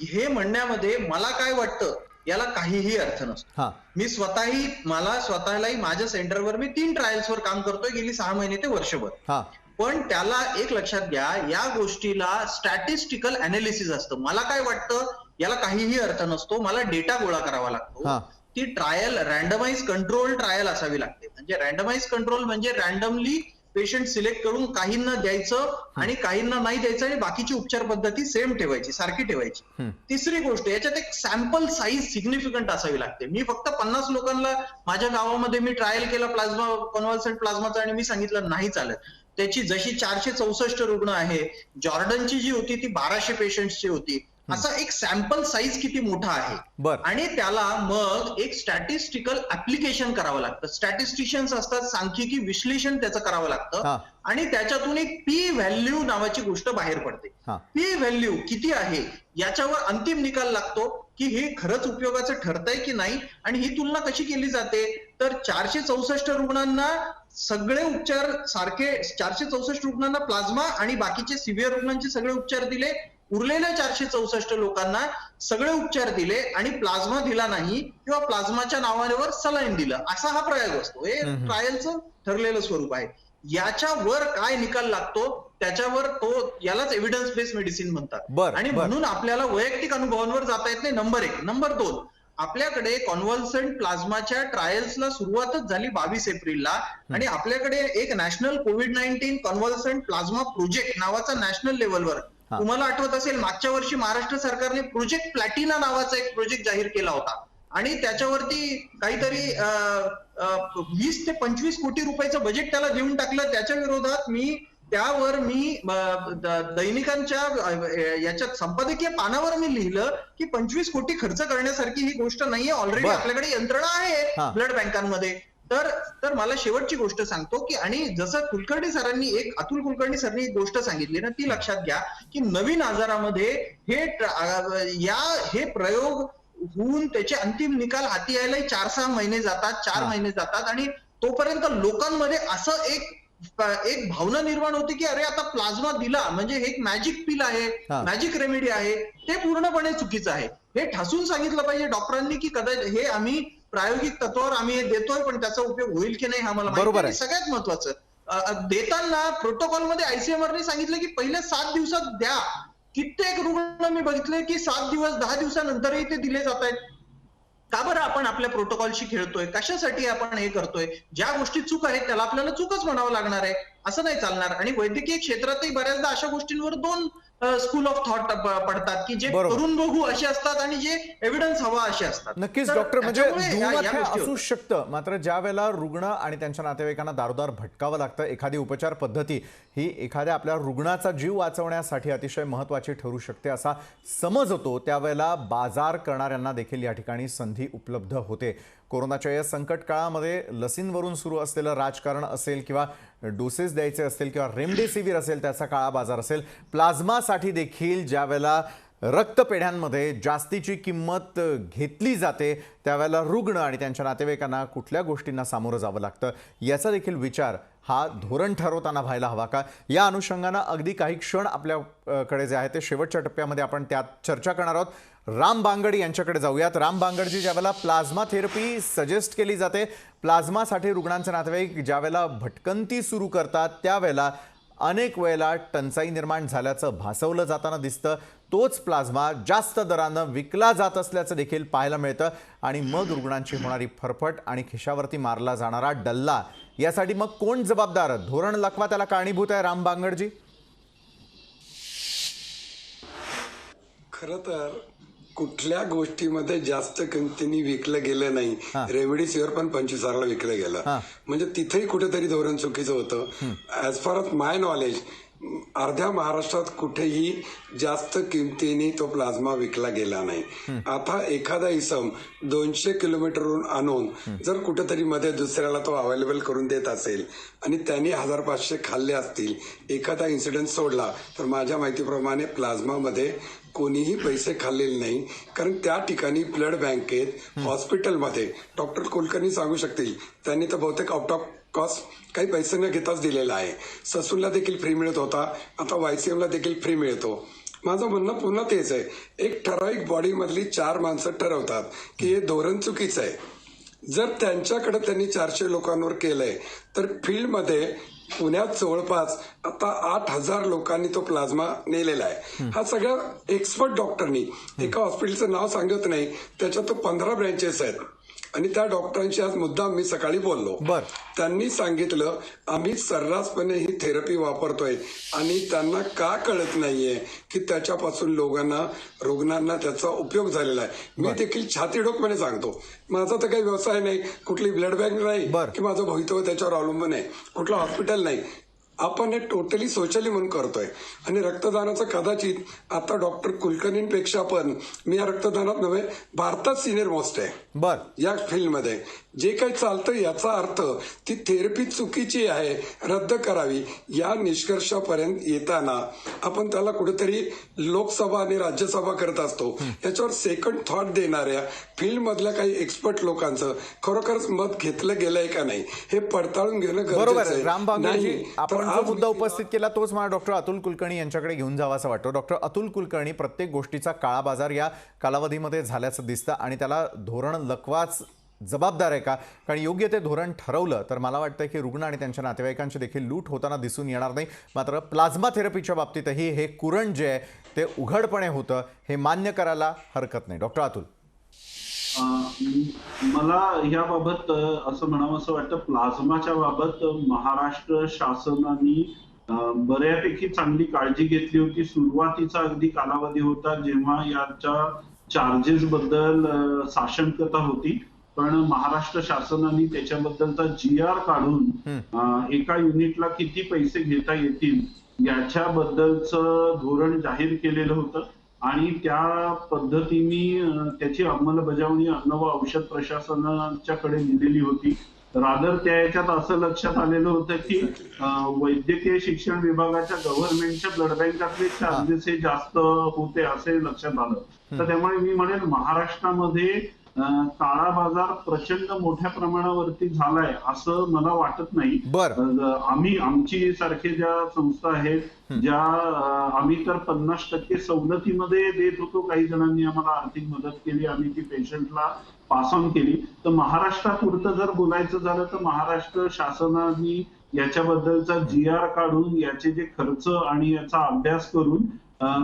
हे म्हणण्यामध्ये मला काय वाटतं, याला काहीही अर्थ नसतो. मी मला स्वतःलाही माझ्या सेंटरवर मी 3 ट्रायल्सवर काम करतोय गेली 6 महिने ते वर्षभर. पण त्याला एक लक्षात घ्या, या गोष्टीला स्टॅटिस्टिकल अनालिसिस असतं. मला काय वाटतं, याला काहीही अर्थ नसतो, मला डेटा गोळा करावा लागतो. ती ट्रायल रँडमाइज कंट्रोल ट्रायल असावी लागते. म्हणजे रँडमाइज कंट्रोल म्हणजे रँडमली पेशंट सिलेक्ट करून काहींना द्यायचं आणि काहींना नाही द्यायचं आणि बाकीची उपचार पद्धती सेम ठेवायची, सारखी ठेवायची. तिसरी गोष्ट, याच्यात एक सॅम्पल साईज सिग्निफिकंट असावी लागते. मी फक्त 50 लोकांना माझ्या गावामध्ये मी ट्रायल केला प्लाझ्मा, कॉन्व्हलसंट प्लाझ्माचा, आणि मी सांगितलं नाही चालत. त्याची जशी 464 रुग्ण आहे, जॉर्डनची जी होती ती 1200 पेशंट्सची होती. असा एक सॅम्पल साईज किती मोठा आहे, आणि त्याला मग एक स्टॅटिस्टिकल ऍप्लिकेशन करावं लागतं. स्टॅटिस्टिशियन्स असतात, सांख्यिकी विश्लेषण त्याचं करावं लागतं, आणि त्याच्यातून एक पी व्हॅल्यू नावाची गोष्ट बाहेर पडते. पी व्हॅल्यू किती आहे याच्यावर अंतिम निकाल लागतो की हे खरंच उपयोगाचं ठरतंय की नाही. आणि ही तुलना कशी केली जाते, तर 464 रुग्णांना सगळे उपचार सारखे, 464 रुग्णांना प्लाझ्मा आणि बाकीचे सिव्हिअर रुग्णांचे सगळे उपचार दिले, उरलेल्या 464 लोकांना सगळे उपचार दिले आणि प्लाझ्मा दिला नाही किंवा प्लाझ्माच्या नावावर सलाईन दिलं, असा हा प्रयोग असतो. हे ट्रायलचं ठरलेलं स्वरूप आहे. याच्यावर काय निकाल लागतो त्याच्यावर यालाच एव्हिडन्स बेस्ड मेडिसिन म्हणतात. आणि म्हणून आपल्याला वैयक्तिक अनुभवांवर जाता येत नाही, नंबर 1. नंबर 2, आपल्याकडे कॉन्व्हलसंट प्लाझ्माच्या ट्रायल्सला सुरुवातच झाली 22 एप्रिलला, आणि आपल्याकडे एक नॅशनल कोविड-19 कॉन्व्हलसंट प्लाझ्मा प्रोजेक्ट नावाचा नॅशनल लेव्हलवर, तुम्हाला आठवत असेल मागच्या वर्षी महाराष्ट्र सरकारने प्रोजेक्ट प्लॅटिना नावाचा एक प्रोजेक्ट जाहीर केला होता, आणि त्याच्यावरती काहीतरी 20 ते 25 कोटी रुपयाचं बजेट त्याला देऊन टाकलं. त्याच्या विरोधात मी दैनिकांच्या याच्यात संपादकीय पानावर मी लिहिलं की 25 कोटी खर्च करण्यासारखी ही गोष्ट नाहीये, ऑलरेडी आपल्याकडे यंत्रणा आहे ब्लड बँकांमध्ये. तर मला शेवटची गोष्ट सांगतो की, आणि जसं अतुल कुलकर्णी सरांनी एक गोष्ट सांगितली ना, ती लक्षात घ्या की नवीन आजारामध्ये हे प्रयोग होऊन त्याचे अंतिम निकाल हाती यायला 4-6 महिने जातात, 4 महिने जातात, आणि तोपर्यंत लोकांमध्ये असं एक भावना निर्माण होते की अरे आता प्लाझ्मा दिला म्हणजे हे एक मॅजिक पिल आहे, मॅजिक रेमेडी आहे. ते पूर्णपणे चुकीचं आहे. हे ठासून सांगितलं पाहिजे डॉक्टरांनी की कदाचित हे आम्ही प्रायोगिक तत्वावर आम्ही हे देतोय, पण त्याचा उपयोग होईल की नाही हा मला माहिती नाही. सगळ्यात महत्वाचं, देताना प्रोटोकॉलमध्ये ICMR ने सांगितलं की पहिल्या 7 दिवसात द्या. कित्येक रुग्ण मी बघितले की 7 दिवस 10 दिवसानंतरही ते दिले जात आहेत. का बरं आपण आपल्या प्रोटोकॉलशी खेळतोय, कशासाठी आपण हे करतोय? ज्या गोष्टी चूक आहेत त्याला आपल्याला चूकच म्हणावं लागणार आहे, असं नाही चालणार. आणि वैद्यकीय क्षेत्रातही बऱ्याचदा अशा गोष्टींवर 2 स्कूल ऑफ थॉट पडतात की जे करून बघू असे असतात आणि जे एव्हिडन्स हवा असे असतात. नक्कीच डॉक्टर, म्हणजे असू शकतं, मात्र ज्या वेळेला रुग्ण आणि त्यांच्या नातेवाईकांना दारोदार भटकावं लागतं, एखादी उपचार पद्धती ही एखाद्या आपल्या रुग्णाचा जीव वाचवण्यासाठी अतिशय महत्त्वाची ठरू शकते असा समज होतो, त्यावेळेला बाजार करणाऱ्यांना देखील या ठिकाणी संधी उपलब्ध होते. कोरोनाच्या या संकट काळामध्ये लसींवरून सुरू असलेलं राजकारण असेल किंवा डोसेस द्यायचे असतील किंवा रेमडेसिवीर असेल त्याचा काळा बाजार असेल, प्लाझ्मासाठी देखील ज्या वेळेला रक्तपेढ्यांमध्ये जास्तीची किंमत घेतली जाते त्यावेळेला रुग्ण आणि त्यांच्या नातेवाईकांना कुठल्या गोष्टींना सामोरं जावं लागतं याचा देखील विचार हा धोरण ठरवताना व्हायला हवा का? या अनुषंगानं अगदी काही क्षण आपल्याकडे जे आहे ते शेवटच्या टप्प्यामध्ये आपण त्यात चर्चा करणार आहोत. राम बांगड यांच्याकडे जाऊयात. राम बांगडजी, ज्यावेळेला प्लाझ्मा थेरपी सजेस्ट केली जाते, प्लाझ्मासाठी रुग्णांचे नातेवाईक ज्यावेळेला भटकंती सुरू करतात त्यावेळेला अनेक वेळेला टंचाई निर्माण झाल्याचं भासवलं जाताना दिसतं. तोच प्लाझ्मा जास्त दरानं विकला जात असल्याचं देखील पाहायला मिळतं आणि मग रुग्णांची होणारी फरफट आणि खिशावरती मारला जाणारा डल्ला यासाठी मग कोण जबाबदार? धोरण लकवा त्याला कारणीभूत आहे राम बांगडजी? खरं तर कुठल्या गोष्टीमध्ये जास्त किमतीने विकलं गेलं नाही. रेमडेसिवीर पण 25,000ला विकलं गेलं, म्हणजे तिथेही कुठेतरी धोरण चुकीचं होतं. ऍज फार एज माय नॉलेज अर्ध्या महाराष्ट्रात कुठेही जास्त किमतीने तो प्लाझ्मा विकला गेला नाही. आता एखादा इसम 200 किलोमीटरहून आणून जर कुठेतरी मध्ये दुसऱ्याला तो अवेलेबल करून देत असेल आणि त्यांनी 1,500 खाल्ले असतील, एखादा इन्सिडेंट सोडला, तर माझ्या माहितीप्रमाणे प्लाझ्मामध्ये कोणीही पैसे खाल्लेले नाही. कारण त्या ठिकाणी ब्लड बँकेत, हॉस्पिटलमध्ये डॉक्टर कुलकर्णी सांगू शकतील, त्यांनी तर बहुतेक आउट ऑफ कॉस्ट काही पैसे न घेताच दिलेला आहे. ससूनला देखील फ्री मिळत होता, आता YCMला देखील फ्री मिळतो. माझं म्हणणं पुन्हा तेच आहे, एक ठराविक बॉडीमधली 4 माणसं ठरवतात की हे धोरण चुकीचं आहे. जर त्यांच्याकडे त्यांनी 400 लोकांवर केलंय तर फील्डमध्ये पुण्यात जवळपास आता 8,000 लोकांनी तो प्लाझ्मा नेलेला आहे. हा सगळ्या एक्सपर्ट डॉक्टरनी, एका हॉस्पिटलचं नाव सांगत नाही, त्याच्यात 15 ब्रँचेस आहेत आणि त्या डॉक्टरांशी आज मुद्दाम मी सकाळी बोललो. त्यांनी सांगितलं आम्ही सर्रासपणे ही थेरपी वापरतोय आणि त्यांना का कळत नाहीये की त्याच्यापासून रुग्णांना त्याचा उपयोग झालेला आहे. मी देखील छाती डोकपणे सांगतो, माझा तर काही व्यवसाय नाही, कुठली ब्लड बँक नाही की माझं भवितव्य त्याच्यावर अवलंबून आहे, कुठलं हॉस्पिटल नाही. आपण हे टोटली सोशली म्हणून करतोय आणि रक्तदानाचं कदाचित आता डॉक्टर कुलकर्णींपेक्षा पण मी या रक्तदानात नव्हे भारतात सिनियर मोस्ट आहे या फील्डमध्ये. जे काही चालतं याचा अर्थ ती थेरपी चुकीची आहे, रद्द करावी या निष्कर्षापर्यंत येताना आपण त्याला कुठेतरी लोकसभा आणि राज्यसभा करत असतो. याच्यावर सेकंड थॉट देणाऱ्या फील्डमधल्या काही एक्सपर्ट लोकांचं खरोखरच मत घेतलं गेलंय का नाही हे पडताळून घेणं गरजेचं आहे. राम बांगडजी, आपण जो मुद्दा उपस्थित केला तोच मला डॉक्टर अतुल कुलकर्णी यांच्याकडे घेऊन जावा असं वाटतं. डॉक्टर अतुल कुलकर्णी, प्रत्येक गोष्टीचा काळा बाजार या कालावधीमध्ये झाल्याचं दिसतं आणि त्याला धोरण लकवाच जबाबदार आहे का? कारण योग्य ते धोरण ठरवलं तर मला वाटतं की रुग्ण आणि त्यांच्या नातेवाईकांची देखील लूट होताना दिसून येणार नाही. मात्र प्लाझ्मा थेरपीच्या बाबतीतही हे कुरण जे आहे ते उघडपणे होतं हे मान्य करायला हरकत नाही. डॉक्टर अतुल, मला याबाबत असं म्हणावं असं वाटतं, प्लाझ्माच्या बाबत महाराष्ट्र शासनाने बऱ्यापैकी चांगली काळजी घेतली होती. सुरुवातीचा अगदी कालावधी होता जेव्हा याच्या चार्जेस बद्दल साशंकता होती, पण महाराष्ट्र शासनाने त्याच्याबद्दलचा GR काढून एका युनिटला किती पैसे घेता येतील याच्याबद्दलचं धोरण जाहीर केलेलं होतं आणि त्या पद्धतीने त्याची अंमलबजावणी अन्न व औषध प्रशासनाच्याकडे दिलेली होती. रादर त्या याच्यात असं लक्षात आलेलं होतं की वैद्यकीय शिक्षण विभागाच्या गव्हर्नमेंटच्या ब्लड बँकातले चार्जेस हे जास्त होते असे लक्षात आलं. तर त्यामुळे मी म्हणेन महाराष्ट्रामध्ये काळा बाजार प्रचंड मोठ्या प्रमाणावरती झालाय असं मला वाटत नाही. आमची सारखे ज्या संस्था आहेत ज्या आम्ही तर 50% सवलतीमध्ये देत होतो, काही जणांनी आम्हाला आर्थिक मदत केली, आम्ही ती पेशंटला पास ऑन केली. तर महाराष्ट्रापुरतं जर बोलायचं झालं तर महाराष्ट्र शासनाने याच्याबद्दलचा GR काढून याचे जे खर्च आणि याचा अभ्यास करून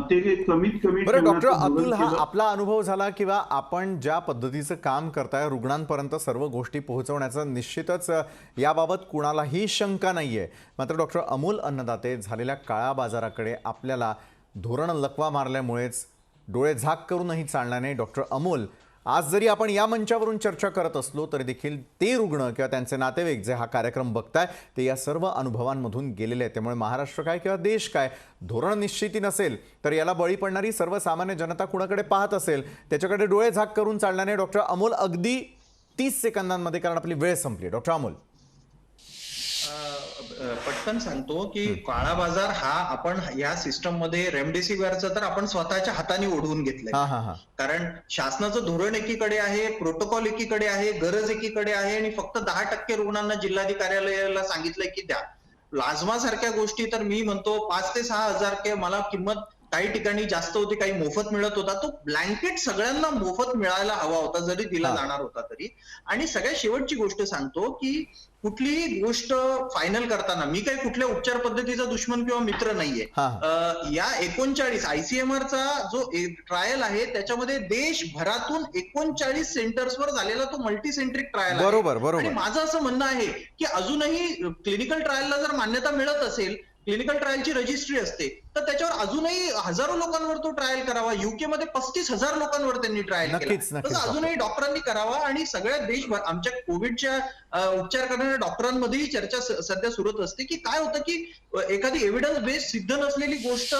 ते कमीत कमी. बरं डॉक्टर अतुल, हा आपला अनुभव झाला किंवा आपण ज्या पद्धतीचं काम करताय रुग्णांपर्यंत सर्व गोष्टी पोहोचवण्याचं, निश्चितच याबाबत कुणालाही शंका नाहीये. मात्र डॉक्टर अमोल अन्नदाते, झालेल्या काळा बाजाराकडे आपल्याला धोरण लकवा मारल्यामुळेच डोळे झाक करूनही चालणार नाही. डॉक्टर अमोल, आज जरी आपण या मंचावरून चर्चा करत असलो तरी देखील ते रुग्ण किंवा त्यांचे नातेवाईक जे हा कार्यक्रम बघताय ते या सर्व अनुभवांमधून गेलेले आहेत. त्यामुळे महाराष्ट्र काय किंवा देश काय, धोरण निश्चिती नसेल तर याला बळी पडणारी सर्वसामान्य जनता कुणाकडे पाहत असेल त्याच्याकडे डोळे झाक करून चालणार नाही. डॉक्टर अमोल, अगदी 30 सेकंदांमध्ये, कारण आपली वेळ संपली. डॉक्टर अमोल. पटकन सांगतो की काळा बाजार हा आपण या सिस्टम मध्ये रेमडेसिवीरचं तर आपण स्वतःच्या हाताने ओढवून हा घेतलंय. हा हा कारण शासनाचं धोरण एकीकडे आहे, प्रोटोकॉल एकीकडे आहे, गरज एकीकडे आहे आणि फक्त 10% रुग्णांना जिल्हाधिकाऱ्यालयाला सांगितलंय की द्या. प्लाझ्मा सारख्या गोष्टी तर मी म्हणतो 5 ते 6 हजार के मला किंमत काही ठिकाणी जास्त होती, काही मोफत मिळत होता. तो ब्लँकेट सगळ्यांना मोफत मिळायला हवा होता, जरी दिला हा. जाणार होता तरी. आणि सगळ्यात शेवटची गोष्ट सांगतो की कुठलीही गोष्ट फायनल करताना मी काही कुठल्या उपचार पद्धतीचा दुश्मन किंवा मित्र नाहीये. हा. या 39 ICMR जो ट्रायल आहे त्याच्यामध्ये देशभरातून 39 सेंटर्सवर झालेला तो मल्टी सेंट्रिक ट्रायल आहे. बरोबर, बरोबर. आणि माझं असं म्हणणं आहे की अजूनही क्लिनिकल ट्रायलला जर मान्यता मिळत असेल, क्लिनिकल ट्रायलची रजिस्ट्री असते, तर त्याच्यावर अजूनही हजारो लोकांवर तो ट्रायल करावा. UK मध्ये 35,000 लोकांवर त्यांनी ट्रायल केला. नक्कीच, नक्कीच, तसं अजूनही डॉक्टरांनी करावा. आणि सगळ्या देशभर आमच्या कोविडच्या उपचार करणाऱ्या डॉक्टरांमध्येही चर्चा सध्या सुरू असते की काय होतं की एखादी एव्हिडन्स बेस सिद्ध नसलेली गोष्ट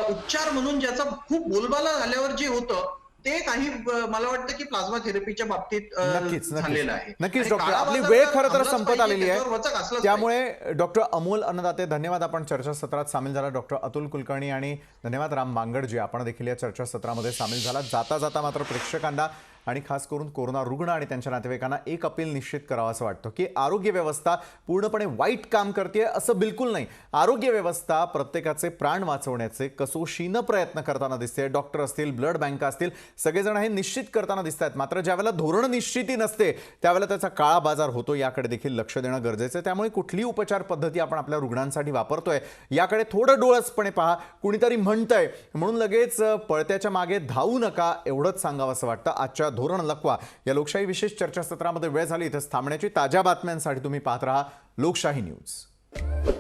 उपचार म्हणून ज्याचा खूप बोलबाला झाल्यावर जे होतं ते काही मला वाटतं की प्लाझ्मा थेरपीच्या बाबतीत नक्कीच झालेलं आहे. नक्कीच आणि डॉक्टर, काळा आपली बाजार वेळ तर खरं तर थांबलाच संपत पाहिजे, आलेली त्याच्यावर आहे. वचक असलंच पाहिजे. त्यामुळे डॉक्टर अमोल अन्नदाते धन्यवाद, आपण चर्चासत्रात सामील झाला. डॉक्टर अतुल कुलकर्णी आणि धन्यवाद राम बांगडजी, आपण देखील या चर्चासत्रामध्ये सामील झाला. जाता जाता मात्र प्रेक्षकांना आणि खास करून कोरोना रुग्ण आणि त्यांच्या नातेवाईकांना एक अपील निश्चित करावं असं वाटतं की आरोग्य व्यवस्था पूर्णपणे वाईट काम करते असं बिलकुल नाही. आरोग्य व्यवस्था प्रत्येकाचे प्राण वाचवण्याचे कसोशीनं प्रयत्न करताना दिसते. डॉक्टर असतील, ब्लड बँका असतील, सगळेजण हे निश्चित करताना दिसत आहेत. मात्र ज्यावेळेला धोरण निश्चिती नसते त्यावेळेला त्याचा काळा बाजार होतो. याकडे देखील लक्ष देणं गरजेचं आहे. त्यामुळे कुठली उपचार पद्धती आपण आपल्या रुग्णांसाठी वापरतोय याकडे थोडं डोळसपणे पहा. कुणीतरी म्हणतंय म्हणून लगेच पळत्याच्या मागे धावू नका, एवढंच सांगावं असं वाटतं. आजच्या धोरण लकवा या लोकशाही विशेष चर्चासत्रामध्ये वेळ झाली. इथेच थांबण्याची. ताज्या बातम्यांसाठी तुम्ही पाहत राहा लोकशाही न्यूज.